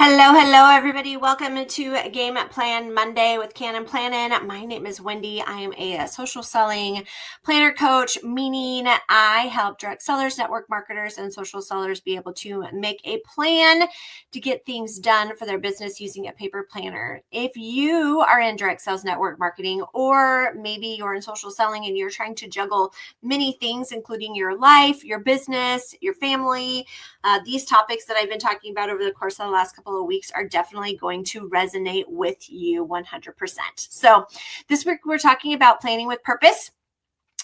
Hello, everybody. Welcome to Game Plan Monday with Cannon Planning. My name is Wendy. I am a social selling planner coach, meaning I help direct sellers, network marketers, and social sellers be able to make a plan to get things done for their business using a paper planner. If you are in direct sales network marketing, or maybe you're in social selling and you're trying to juggle many things, including your life, your business, your family, these topics that I've been talking about over the course of the last couple of weeks are definitely going to resonate with you 100%. So this week we're talking about planning with purpose.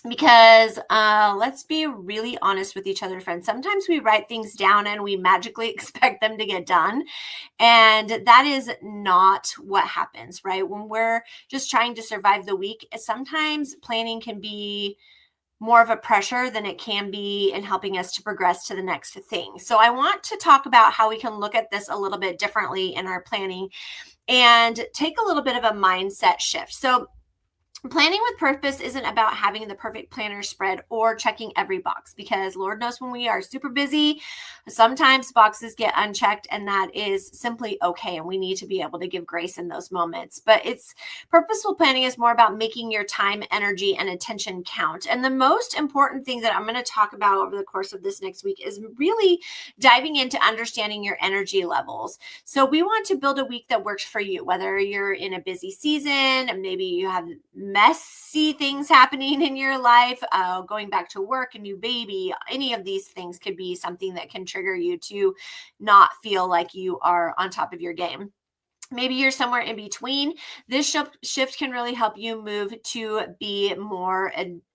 Because let's be really honest with each other, friends. Sometimes we write things down and we magically expect them to get done. And that is not what happens, right? When we're just trying to survive the week, sometimes planning can be more of a pressure than it can be in helping us to progress to the next thing. So I want to talk about how we can look at this a little bit differently in our planning and take a little bit of a mindset shift. So planning with purpose isn't about having the perfect planner spread or checking every box, because Lord knows when we are super busy, sometimes boxes get unchecked, and that is simply okay. And we need to be able to give grace in those moments. But purposeful planning is more about making your time, energy, and attention count. And the most important thing that I'm going to talk about over the course of this next week is really diving into understanding your energy levels. So we want to build a week that works for you, whether you're in a busy season and maybe you have messy things happening in your life, going back to work, a new baby, any of these things could be something that can trigger you to not feel like you are on top of your game. Maybe you're somewhere in between. This shift can really help you move to be more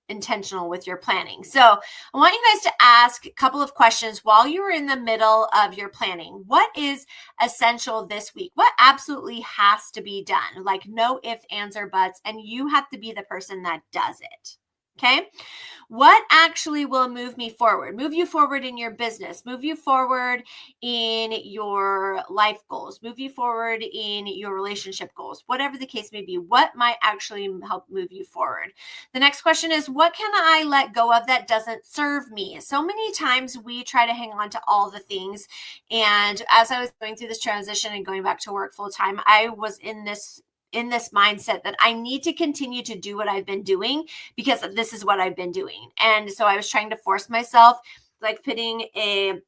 intentional with your planning. So I want you guys to ask a couple of questions while you are in the middle of your planning. What is essential this week? What absolutely has to be done? Like no ifs, ands, or buts, and you have to be the person that does it. Okay. What actually will move me forward? Move you forward in your business, move you forward in your life goals, move you forward in your relationship goals, whatever the case may be. What might actually help move you forward? The next question is, what can I let go of that doesn't serve me? So many times we try to hang on to all the things. And as I was going through this transition and going back to work full time, I was in this mindset that I need to continue to do what I've been doing because this is what I've been doing. And so I was trying to force myself, like putting a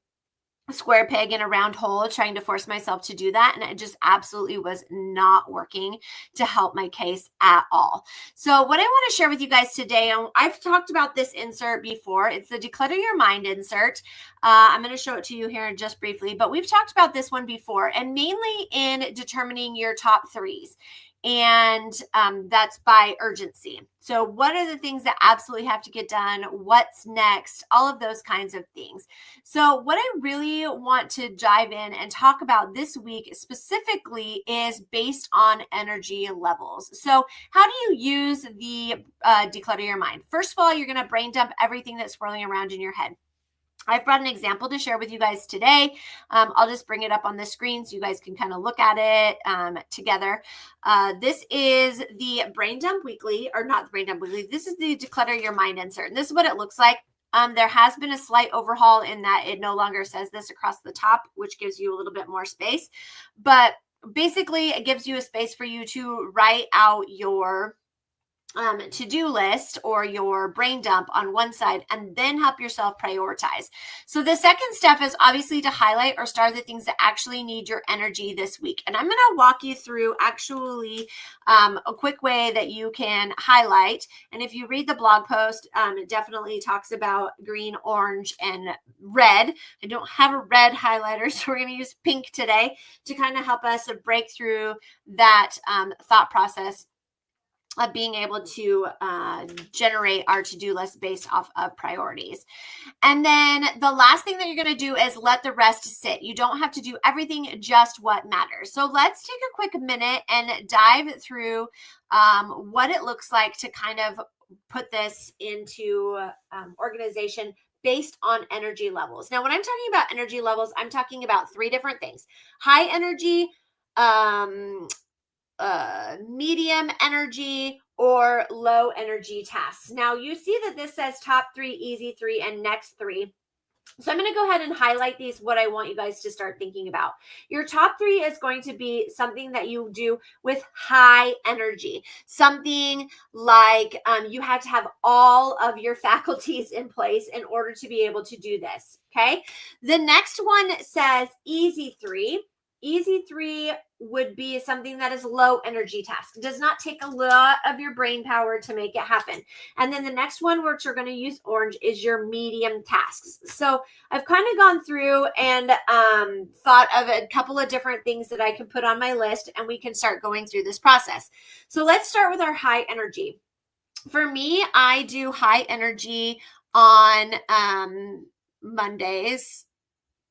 square peg in a round hole, trying to force myself to do that. And it just absolutely was not working to help my case at all. So what I want to share with you guys today, I've talked about this insert before. It's the Declutter Your Mind insert. I'm going to show it to you here just briefly, but we've talked about this one before, and mainly in determining your top threes. And that's by urgency. So what are the things that absolutely have to get done? What's next? All of those kinds of things. So what I really want to dive in and talk about this week specifically is based on energy levels. So how do you use the Declutter Your Mind? First of all, you're going to brain dump everything that's swirling around in your head. I've brought an example to share with you guys today. I'll just bring it up on the screen so you guys can kind of look at it together. This is the Brain Dump Weekly, or not the Brain Dump Weekly. This is the Declutter Your Mind insert. And this is what it looks like. There has been a slight overhaul in that it no longer says this across the top, which gives you a little bit more space. But basically, it gives you a space for you to write out your to-do list or your brain dump on one side, and then help yourself prioritize. So the second step is obviously to highlight or star the things that actually need your energy this week. And I'm going to walk you through actually a quick way that you can highlight. And if you read the blog post, it definitely talks about green, orange, and red. I don't have a red highlighter, so we're going to use pink today to kind of help us break through that thought process of being able to generate our to-do list based off of priorities. And then the last thing that you're going to do is let the rest sit. You don't have to do everything, just what matters. So let's take a quick minute and dive through what it looks like to kind of put this into organization based on energy levels. Now, when I'm talking about energy levels, I'm talking about three different things: high energy, medium energy, or low energy tasks. Now you see that this says top 3, easy 3, and next 3. So I'm going to go ahead and highlight these, what I want you guys to start thinking about. Your top 3 is going to be something that you do with high energy. Something like you have to have all of your faculties in place in order to be able to do this. Okay. The next one says easy 3. Easy 3 would be something that is low energy task. It does not take a lot of your brain power to make it happen. And then the next one, which you're going to use orange, is your medium tasks. So I've kind of gone through and thought of a couple of different things that I can put on my list, and we can start going through this process. So let's start with our high energy. For me, I do high energy on Mondays,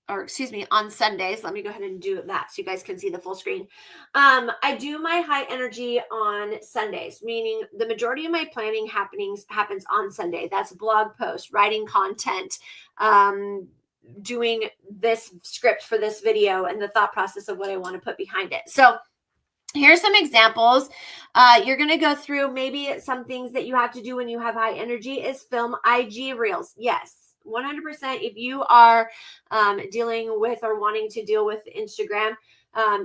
or excuse me, on Sundays. Let me go ahead and do that so you guys can see the full screen. I do my high energy on Sundays, meaning the majority of my planning happens on Sunday. That's blog posts, writing content, doing this script for this video, and the thought process of what I want to put behind it. So here's some examples. You're going to go through maybe some things that you have to do when you have high energy is film IG reels. Yes. 100%. If you are dealing with or wanting to deal with Instagram,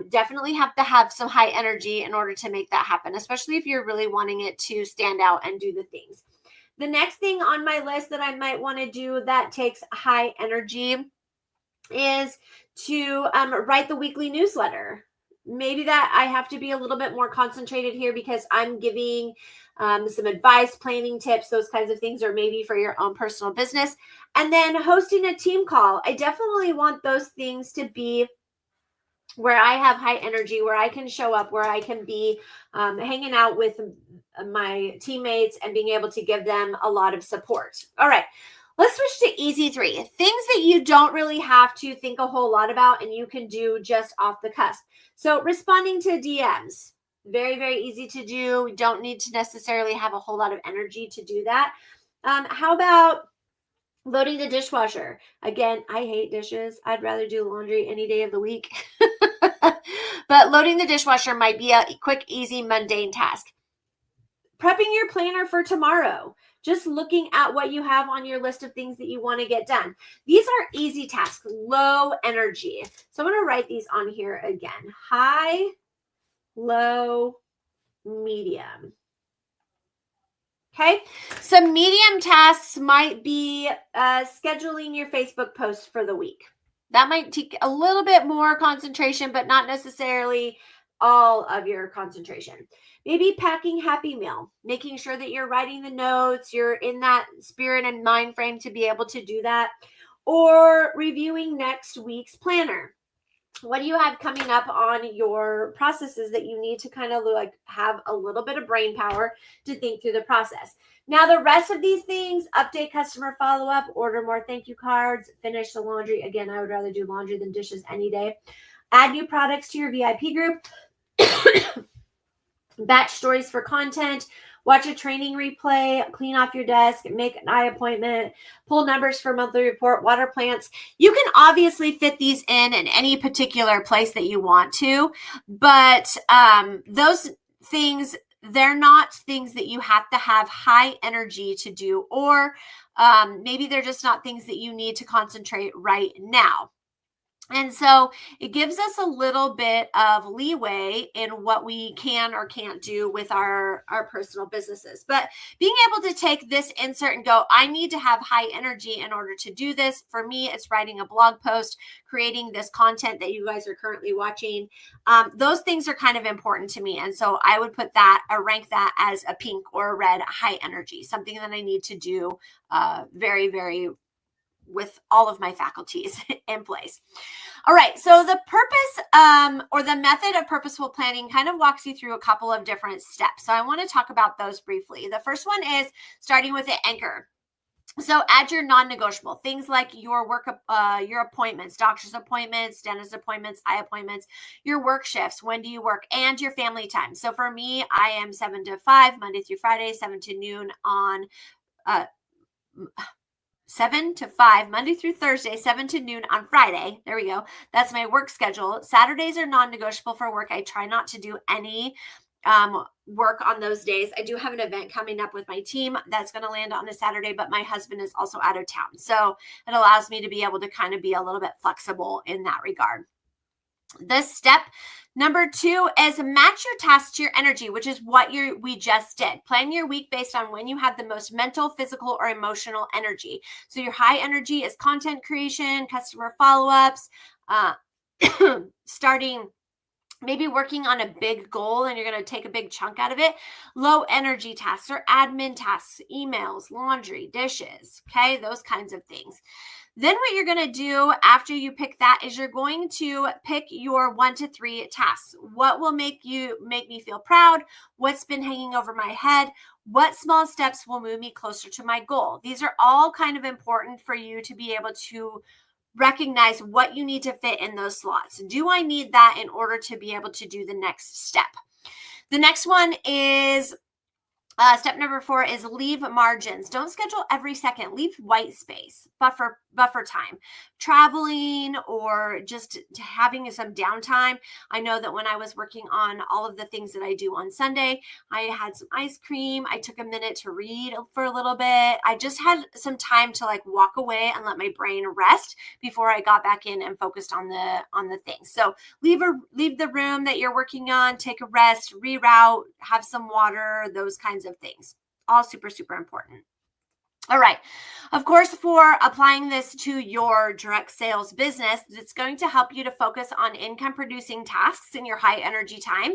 definitely have to have some high energy in order to make that happen, especially if you're really wanting it to stand out and do the things. The next thing on my list that I might want to do that takes high energy is to write the weekly newsletter. Maybe that I have to be a little bit more concentrated here because I'm giving some advice, planning tips, those kinds of things, or maybe for your own personal business. And then hosting a team call. I definitely want those things to be where I have high energy, where I can show up, where I can be hanging out with my teammates and being able to give them a lot of support. All right. Let's switch to easy 3. Things that you don't really have to think a whole lot about and you can do just off the cusp. So responding to DMs, very, very easy to do. You don't need to necessarily have a whole lot of energy to do that. How about loading the dishwasher? Again, I hate dishes. I'd rather do laundry any day of the week. But loading the dishwasher might be a quick, easy, mundane task. Prepping your planner for tomorrow. Just looking at what you have on your list of things that you want to get done. These are easy tasks, low energy. So I'm going to write these on here again. High, low, medium. Okay. Some medium tasks might be scheduling your Facebook posts for the week. That might take a little bit more concentration, but not necessarily all of your concentration. Maybe packing Happy Meal, making sure that you're writing the notes, you're in that spirit and mind frame to be able to do that, or reviewing next week's planner. What do you have coming up on your processes that you need to kind of like have a little bit of brain power to think through the process? Now, the rest of these things, update customer follow-up, order more thank you cards, finish the laundry. Again, I would rather do laundry than dishes any day. Add new products to your VIP group. Batch stories for content, watch a training replay, clean off your desk, make an eye appointment, pull numbers for monthly report, water plants. You can obviously fit these in any particular place that you want to, but those things, they're not things that you have to have high energy to do, or maybe they're just not things that you need to concentrate right now. And so it gives us a little bit of leeway in what we can or can't do with our personal businesses. But being able to take this insert and go, I need to have high energy in order to do this. For me, it's writing a blog post, creating this content that you guys are currently watching. Those things are kind of important to me. And so I would put that or rank that as a pink or a red high energy, something that I need to do very, very with all of my faculties in place. All right. So the purpose or the method of purposeful planning kind of walks you through a couple of different steps. So I want to talk about those briefly. The first one is starting with an anchor. So add your non-negotiable things like your work, your appointments, doctor's appointments, dentist appointments, eye appointments, your work shifts, when do you work, and your family time. So for me, I am 7 to 5, Monday through Friday, 7 to noon on 7 to 5, Monday through Thursday, 7 to noon on Friday. There we go. That's my work schedule. Saturdays are non-negotiable for work. I try not to do any work on those days. I do have an event coming up with my team that's going to land on a Saturday, but my husband is also out of town. So it allows me to be able to kind of be a little bit flexible in that regard. This step number 2 is match your tasks to your energy, which is what we just did. Plan your week based on when you have the most mental, physical, or emotional energy. So your high energy is content creation, customer follow-ups, starting maybe working on a big goal and you're going to take a big chunk out of it. Low energy tasks or admin tasks, emails, laundry, dishes, okay? Those kinds of things. Then what you're going to do after you pick that is you're going to pick your 1 to 3 tasks. What will make me feel proud? What's been hanging over my head? What small steps will move me closer to my goal? These are all kind of important for you to be able to recognize what you need to fit in those slots. Do I need that in order to be able to do the next step? The next one is step number 4 is leave margins. Don't schedule every second. Leave white space, buffer time. Traveling or just having some downtime. I know that when I was working on all of the things that I do on Sunday, I had some ice cream. I took a minute to read for a little bit. I just had some time to like walk away and let my brain rest before I got back in and focused on the things. So leave the room that you're working on, take a rest, reroute, have some water, those kinds of things. All super, super important. All right. Of course, for applying this to your direct sales business, it's going to help you to focus on income producing tasks in your high energy time,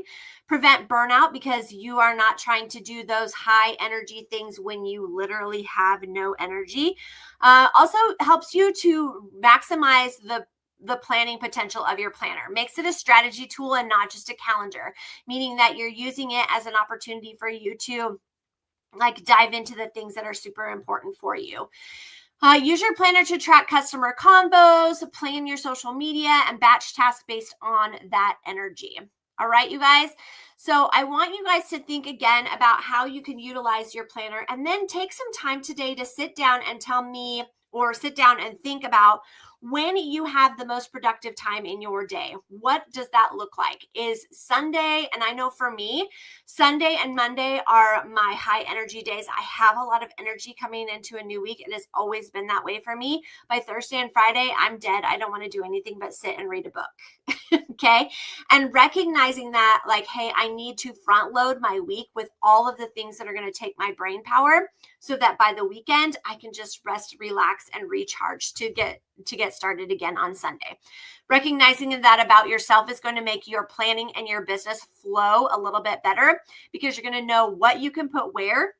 prevent burnout because you are not trying to do those high energy things when you literally have no energy. Also helps you to maximize the planning potential of your planner. Makes it a strategy tool and not just a calendar, meaning that you're using it as an opportunity for you to like dive into the things that are super important for you. Use your planner to track customer combos, plan your social media, and batch tasks based on that energy. All right, you guys. So I want you guys to think again about how you can utilize your planner and then take some time today to sit down and tell me or sit down and think about when you have the most productive time in your day. What does that look like? Is Sunday, and I know for me, Sunday and Monday are my high energy days. I have a lot of energy coming into a new week. It has always been that way for me. By Thursday and Friday, I'm dead. I don't want to do anything but sit and read a book. Okay. And recognizing that, like, hey, I need to front load my week with all of the things that are going to take my brain power so that by the weekend, I can just rest, relax, and recharge to get started again on Sunday. Recognizing that about yourself is going to make your planning and your business flow a little bit better because you're going to know what you can put where.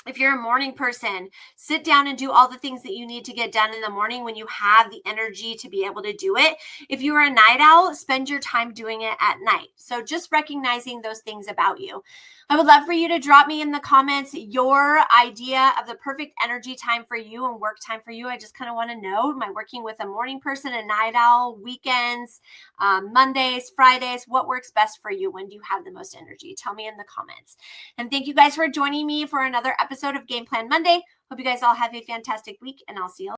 If you're a morning person, sit down and do all the things that you need to get done in the morning when you have the energy to be able to do it. If you are a night owl, spend your time doing it at night. So just recognizing those things about you. I would love for you to drop me in the comments your idea of the perfect energy time for you and work time for you. I just kind of want to know, am I working with a morning person, a night owl, weekends, Mondays, Fridays? What works best for you? When do you have the most energy? Tell me in the comments. And thank you guys for joining me for another episode of Game Plan Monday. Hope you guys all have a fantastic week, and I'll see you